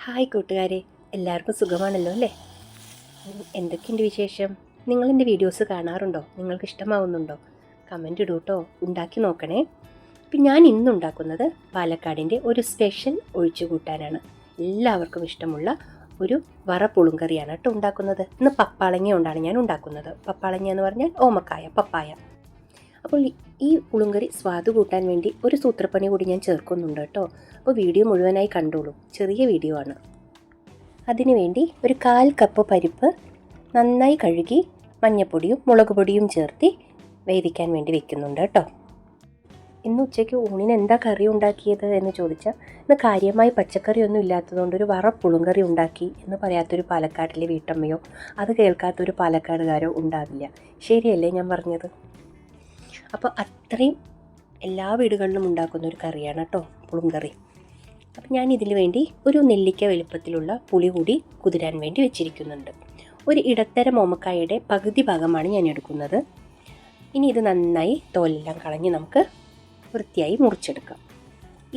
Hi കൂട്ടുകാരെ, എല്ലാവർക്കും സുഖമാണല്ലോ അല്ലേ? എന്തൊക്കെയുണ്ട് വിശേഷം? നിങ്ങളെൻ്റെ വീഡിയോസ് കാണാറുണ്ടോ? നിങ്ങൾക്ക് ഇഷ്ടമാവുന്നുണ്ടോ? കമൻ്റ് ഇടൂ കേട്ടോ, ഉണ്ടാക്കി നോക്കണേ. ഇപ്പം ഞാൻ ഇന്നുണ്ടാക്കുന്നത് പാലക്കാടിൻ്റെ ഒരു സ്പെഷ്യൽ ഒഴിച്ചുകൂട്ടാനാണ്. എല്ലാവർക്കും ഇഷ്ടമുള്ള ഒരു പുളുങ്കറിയാണ് കേട്ടോ ഉണ്ടാക്കുന്നത്. ഇന്ന് പപ്പാളങ്ങ കൊണ്ടാണ് ഞാൻ ഉണ്ടാക്കുന്നത്. പപ്പാളങ്ങ എന്ന് പറഞ്ഞാൽ ഓമക്കായ, പപ്പായ. അപ്പോൾ ഈ പുളുങ്കറി സ്വാദ് കൂട്ടാൻ വേണ്ടി ഒരു സൂത്രപ്പണി കൂടി ഞാൻ ചേർക്കുന്നുണ്ട് കേട്ടോ. അപ്പോൾ വീഡിയോ മുഴുവനായി കണ്ടോളൂ, ചെറിയ വീഡിയോ ആണ്. അതിനുവേണ്ടി ഒരു 1/4 കപ്പ് പരിപ്പ് നന്നായി കഴുകി മഞ്ഞൾപ്പൊടിയും മുളക് പൊടിയും ചേർത്ത് വേവിക്കാൻ വേണ്ടി വെക്കുന്നുണ്ട് കേട്ടോ. ഇന്ന് ഉച്ചയ്ക്ക് ഊണിന് എന്താ കറി ഉണ്ടാക്കിയത് എന്ന് ചോദിച്ചാൽ, ഇന്ന് കാര്യമായി പച്ചക്കറിയൊന്നും ഇല്ലാത്തതുകൊണ്ട് ഒരു പുളുങ്കറി ഉണ്ടാക്കി എന്ന് പറയാത്തൊരു പാലക്കാട്ടിലെ വീട്ടമ്മയോ അത് കേൾക്കാത്തൊരു പാലക്കാടുകാരോ ഉണ്ടാവില്ല. ശരിയല്ലേ ഞാൻ പറഞ്ഞത്? അപ്പോൾ അത്രയും എല്ലാ വീടുകളിലും ഉണ്ടാക്കുന്ന ഒരു കറിയാണ് കേട്ടോ പുളുങ്കറി. അപ്പം ഞാൻ ഇതിന് വേണ്ടി ഒരു നെല്ലിക്ക വലുപ്പത്തിലുള്ള പുളി കൂടി കുതിരാൻ വേണ്ടി വെച്ചിരിക്കുന്നുണ്ട്. ഒരു ഇടത്തരം ഓമക്കായയുടെ പകുതി ഭാഗമാണ് ഞാൻ എടുക്കുന്നത്. ഇനി ഇത് നന്നായി തോലെല്ലാം കളഞ്ഞ് നമുക്ക് വൃത്തിയായി മുറിച്ചെടുക്കാം.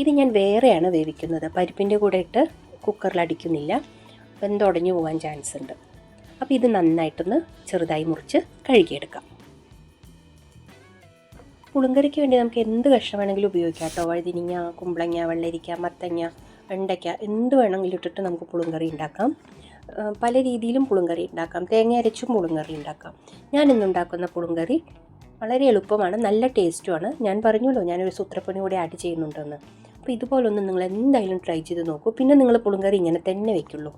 ഇത് ഞാൻ വേറെയാണ് വേവിക്കുന്നത്. പരിപ്പിൻ്റെ കൂടെ ഇട്ട് കുക്കറിൽ അടിക്കുന്നില്ല, വെന്തുടഞ്ഞു പോകാൻ ചാൻസ് ഉണ്ട്. അപ്പോൾ ഇത് നന്നായിട്ടൊന്ന് ചെറുതായി മുറിച്ച് കഴുകിയെടുക്കാം. പുളുങ്കറിക്ക് വേണ്ടി നമുക്ക് എന്ത് കഷ്ണം വേണമെങ്കിലും ഉപയോഗിക്കാം കേട്ടോ. വഴുതിനിങ്ങ, കുമ്പളങ്ങ, വെള്ളരിക്ക, മത്തങ്ങ, വെണ്ടയ്ക്ക എന്ത് വേണമെങ്കിലും ഇട്ടിട്ട് നമുക്ക് പുളുങ്കറി ഉണ്ടാക്കാം. പല രീതിയിലും പുളുങ്കറി ഉണ്ടാക്കാം. തേങ്ങ അരച്ചും പുളുങ്കറി ഉണ്ടാക്കാം. ഞാനിന്നുണ്ടാക്കുന്ന പുളുങ്കറി വളരെ എളുപ്പമാണ്, നല്ല ടേസ്റ്റുമാണ്. ഞാൻ പറഞ്ഞല്ലോ ഞാനൊരു സൂത്രപ്പണി കൂടി ആഡ് ചെയ്യുന്നുണ്ടെന്ന്. അപ്പോൾ ഇതുപോലൊന്നും നിങ്ങൾ എന്തായാലും ട്രൈ ചെയ്ത് നോക്കൂ. പിന്നെ നിങ്ങൾ പുളുങ്കറി ഇങ്ങനെ തന്നെ വയ്ക്കുള്ളൂ.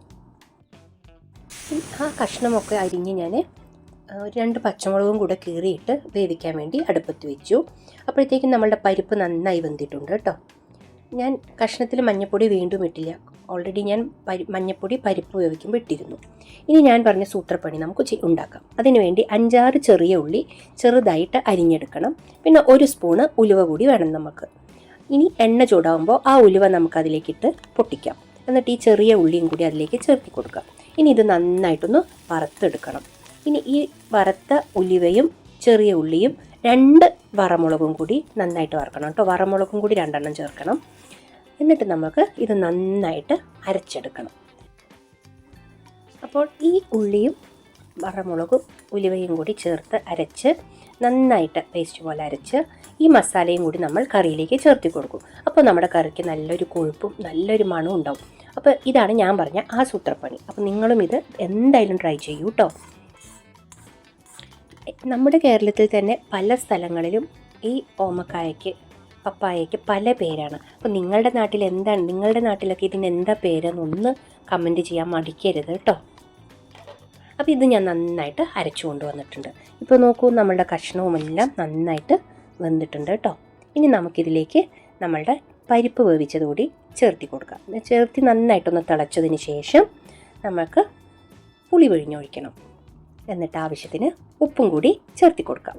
ആ കഷ്ണമൊക്കെ അരിഞ്ഞ് ഞാൻ 2 പച്ചമുളകും കൂടെ കീറിയിട്ട് വേവിക്കാൻ വേണ്ടി അടുപ്പത്ത് വെച്ചു. അപ്പോഴത്തേക്കും നമ്മളുടെ പരിപ്പ് നന്നായി വെന്തിട്ടുണ്ട് കേട്ടോ. ഞാൻ കഷ്ണത്തിൽ മഞ്ഞൾപ്പൊടി വീണ്ടും ഇട്ടില്ല. ഓൾറെഡി ഞാൻ മഞ്ഞൾപ്പൊടി പരിപ്പ് വേവിക്കുമ്പോൾ ഇട്ടിരുന്നു. ഇനി ഞാൻ പറഞ്ഞ സൂത്രപ്പണി നമുക്ക് ഉണ്ടാക്കാം. അതിനുവേണ്ടി 5-6 ചെറിയ ഉള്ളി ചെറുതായിട്ട് അരിഞ്ഞെടുക്കണം. പിന്നെ 1 സ്പൂണ് ഉലുവ കൂടി വേണം നമുക്ക്. ഇനി എണ്ണ ചൂടാകുമ്പോൾ ആ ഉലുവ നമുക്കതിലേക്കിട്ട് പൊട്ടിക്കാം. എന്നിട്ട് ഈ ചെറിയ ഉള്ളിയും കൂടി അതിലേക്ക് ചേർത്തി കൊടുക്കാം. ഇനി ഇത് നന്നായിട്ടൊന്ന് വറുത്തെടുക്കണം. ഇനി ഈ വറുത്ത ഉലുവയും ചെറിയ ഉള്ളിയും 2 വറമുളകും കൂടി നന്നായിട്ട് വറുക്കണം കേട്ടോ. വറമുളകും കൂടി 2 എണ്ണം ചേർക്കണം. എന്നിട്ട് നമുക്ക് ഇത് നന്നായിട്ട് അരച്ചെടുക്കണം. അപ്പോൾ ഈ ഉള്ളിയും വറമുളകും ഉലുവയും കൂടി ചേർത്ത് അരച്ച് നന്നായിട്ട് പേസ്റ്റ് പോലെ അരച്ച് ഈ മസാലയും കൂടി നമ്മൾ കറിയിലേക്ക് ചേർത്തി കൊടുക്കും. അപ്പോൾ നമ്മുടെ കറിക്ക് നല്ലൊരു കൊഴുപ്പും നല്ലൊരു മണവും ഉണ്ടാവും. അപ്പോൾ ഇതാണ് ഞാൻ പറഞ്ഞ ആ സൂത്രപ്പണി. അപ്പോൾ നിങ്ങളും ഇത് എന്തായാലും ട്രൈ ചെയ്യൂ കേട്ടോ. നമ്മുടെ കേരളത്തിൽ തന്നെ പല സ്ഥലങ്ങളിലും ഈ ഓമക്കായയ്ക്ക്, പപ്പായയ്ക്ക് പല പേരാണ്. അപ്പോൾ നിങ്ങളുടെ നാട്ടിൽ എന്താണ്, നിങ്ങളുടെ നാട്ടിലൊക്കെ ഇതിന് എന്താ പേരെന്നൊന്ന് കമൻറ്റ് ചെയ്യാൻ മടിക്കരുത് കേട്ടോ. അപ്പോൾ ഇത് ഞാൻ നന്നായിട്ട് അരച്ചു കൊണ്ടുവന്നിട്ടുണ്ട്. ഇപ്പോൾ നോക്കൂ, നമ്മളുടെ കഷ്ണവുമെല്ലാം നന്നായിട്ട് വെന്തിട്ടുണ്ട് കേട്ടോ. ഇനി നമുക്കിതിലേക്ക് നമ്മളുടെ പരിപ്പ് വേവിച്ചത് കൂടി ചേർത്തി കൊടുക്കാം. ചേർത്തി നന്നായിട്ടൊന്ന് തിളച്ചതിന് ശേഷം നമുക്ക് പുളി പിഴിഞ്ഞൊഴിക്കണം. എന്നിട്ട് ആവശ്യത്തിന് ഉപ്പും കൂടി ചേർത്തി കൊടുക്കാം.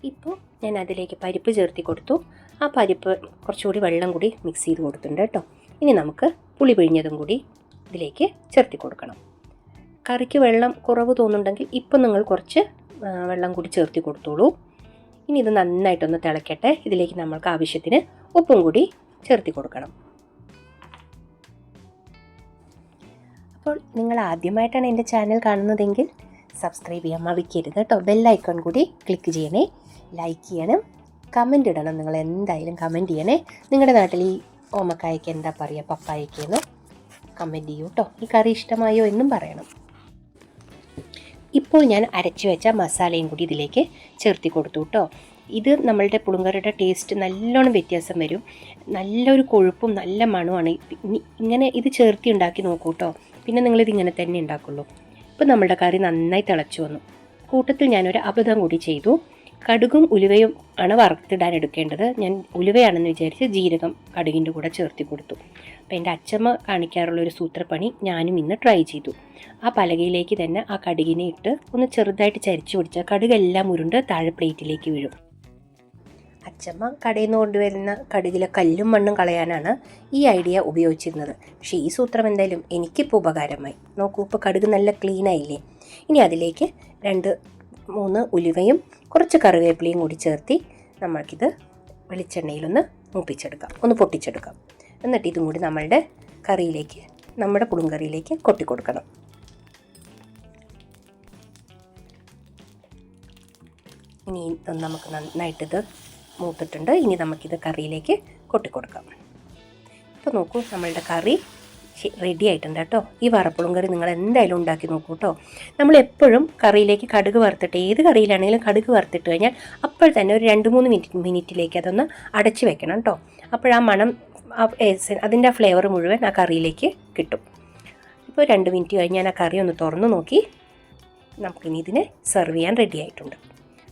ഇപ്പോൾ ഞാൻ അതിലേക്ക് പരിപ്പ് ചേർത്തി കൊടുത്തു. ആ പരിപ്പ് കുറച്ചുകൂടി വെള്ളം കൂടി മിക്സ് ചെയ്ത് കൊടുത്തിട്ടുണ്ട് കേട്ടോ. ഇനി നമുക്ക് പുളി പിഴിഞ്ഞതും കൂടി ഇതിലേക്ക് ചേർത്തി കൊടുക്കണം. കറിക്ക് വെള്ളം കുറവ് തോന്നുന്നുണ്ടെങ്കിൽ ഇപ്പം നിങ്ങൾ കുറച്ച് വെള്ളം കൂടി ചേർത്തി കൊടുത്തോളൂ. ഇനി ഇത് നന്നായിട്ടൊന്ന് തിളക്കട്ടെ. ഇതിലേക്ക് നമ്മൾക്ക് ആവശ്യത്തിന് ഉപ്പും കൂടി ചേർത്തി കൊടുക്കണം. അപ്പോൾ നിങ്ങൾ ആദ്യമായിട്ടാണ് എൻ്റെ ചാനൽ കാണുന്നതെങ്കിൽ സബ്സ്ക്രൈബ് ചെയ്യാൻ മറക്കരുത് കേട്ടോ. ബെല്ലൈക്കൺ കൂടി ക്ലിക്ക് ചെയ്യണേ, ലൈക്ക് ചെയ്യണം, കമൻ്റ് ഇടണം. നിങ്ങൾ എന്തായാലും കമൻറ്റ് ചെയ്യണേ. നിങ്ങളുടെ നാട്ടിൽ ഈ ഓമക്കായയ്ക്ക് എന്താ പറയുക, പപ്പായയ്ക്കെന്ന് കമൻറ്റ് ചെയ്യൂ കേട്ടോ. ഈ കറി ഇഷ്ടമായോ എന്നും പറയണം. ഇപ്പോൾ ഞാൻ അരച്ച് വെച്ച മസാലയും കൂടി ഇതിലേക്ക് ചേർത്തി കൊടുത്തു കേട്ടോ. ഇത് നമ്മളുടെ പുളുങ്കറിയുടെ ടേസ്റ്റ് നല്ലോണം വ്യത്യാസം വരും. നല്ലൊരു കൊഴുപ്പും നല്ല മണമാണ്. ഇങ്ങനെ ഇത് ചേർത്തി ഉണ്ടാക്കി നോക്കൂ കേട്ടോ. പിന്നെ നിങ്ങളിത് ഇങ്ങനെ തന്നെ ഉണ്ടാക്കുള്ളൂ. ഇപ്പോൾ നമ്മളുടെ കറി നന്നായി തിളച്ചു വന്നു. കൂട്ടത്തിൽ ഞാനൊരു അബദ്ധം കൂടി ചെയ്തു. കടുകും ഉലുവയും ആണ് വറുത്തിടാൻ എടുക്കേണ്ടത്. ഞാൻ ഉലുവയാണെന്ന് വിചാരിച്ച് ജീരകം കടുകിൻ്റെ കൂടെ ചേർത്തി കൊടുത്തു. അപ്പോൾ എൻ്റെ അച്ചമ്മ കാണിക്കാറുള്ളൊരു സൂത്രപ്പണി ഞാനും ഇന്ന് ട്രൈ ചെയ്തു. ആ പലകയിലേക്ക് തന്നെ ആ കടുകിനെ ഇട്ട് ഒന്ന് ചെറുതായിട്ട് ചരിച്ചു പിടിച്ചാൽ കടുകെല്ലാം ഉരുണ്ട് താഴെ പ്ലേറ്റിലേക്ക് വീഴും. അച്ചമ്മ കടയിൽ നിന്ന് കൊണ്ടുവരുന്ന കടുകിലെ കല്ലും മണ്ണും കളയാനാണ് ഈ ഐഡിയ ഉപയോഗിച്ചിരുന്നത്. പക്ഷേ ഈ സൂത്രം എന്തായാലും എനിക്കിപ്പോൾ ഉപകാരമായി. നോക്കൂ, ഇപ്പോൾ കടുക് നല്ല ക്ലീനായില്ലേ. ഇനി അതിലേക്ക് 2-3 ഉലുവയും കുറച്ച് കറിവേപ്പിലയും കൂടി ചേർത്തി നമ്മൾക്കിത് വെളിച്ചെണ്ണയിലൊന്ന് മൂപ്പിച്ചെടുക്കാം, ഒന്ന് പൊട്ടിച്ചെടുക്കാം. എന്നിട്ട് ഇതും കൂടി നമ്മളുടെ കറിയിലേക്ക്, നമ്മുടെ പുളിങ്കറിയിലേക്ക് കൊട്ടിക്കൊടുക്കണം. ഇനി നമുക്ക് നന്നായിട്ടിത് മൂത്തിട്ടുണ്ട്. ഇനി നമുക്കിത് കറിയിലേക്ക് കൊട്ടിക്കൊടുക്കാം. ഇപ്പോൾ നോക്കൂ, നമ്മളുടെ കറി റെഡി ആയിട്ടുണ്ട് കേട്ടോ. ഈ വറപ്പുളും കറി നിങ്ങൾ എന്തായാലും ഉണ്ടാക്കി നോക്കൂ കേട്ടോ. നമ്മളെപ്പോഴും കറിയിലേക്ക് കടുക് വറുത്തിട്ട്, ഏത് കറിയിലാണെങ്കിലും കടുക് വറുത്തിട്ട് കഴിഞ്ഞാൽ അപ്പോൾ തന്നെ ഒരു 2-3 മിനിറ്റിലേക്ക് അതൊന്ന് അടച്ച് വെക്കണം കേട്ടോ. അപ്പോഴാ മണം, അതിൻ്റെ ആ ഫ്ലേവർ മുഴുവൻ ആ കറിയിലേക്ക് കിട്ടും. ഇപ്പോൾ 2 മിനിറ്റ് കഴിഞ്ഞ് ഞാൻ ആ കറി ഒന്ന് തുറന്ന് നോക്കി. നമുക്കിനി ഇതിനെ സെർവ് ചെയ്യാൻ റെഡി ആയിട്ടുണ്ട്.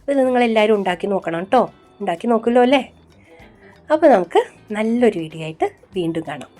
ഇത് നിങ്ങളെല്ലാവരും ഉണ്ടാക്കി നോക്കണം കേട്ടോ. ഉണ്ടാക്കി നോക്കുമല്ലോ അല്ലേ? അപ്പോൾ നമുക്ക് നല്ലൊരു വീഡിയോ ആയിട്ട് വീണ്ടും കാണാം.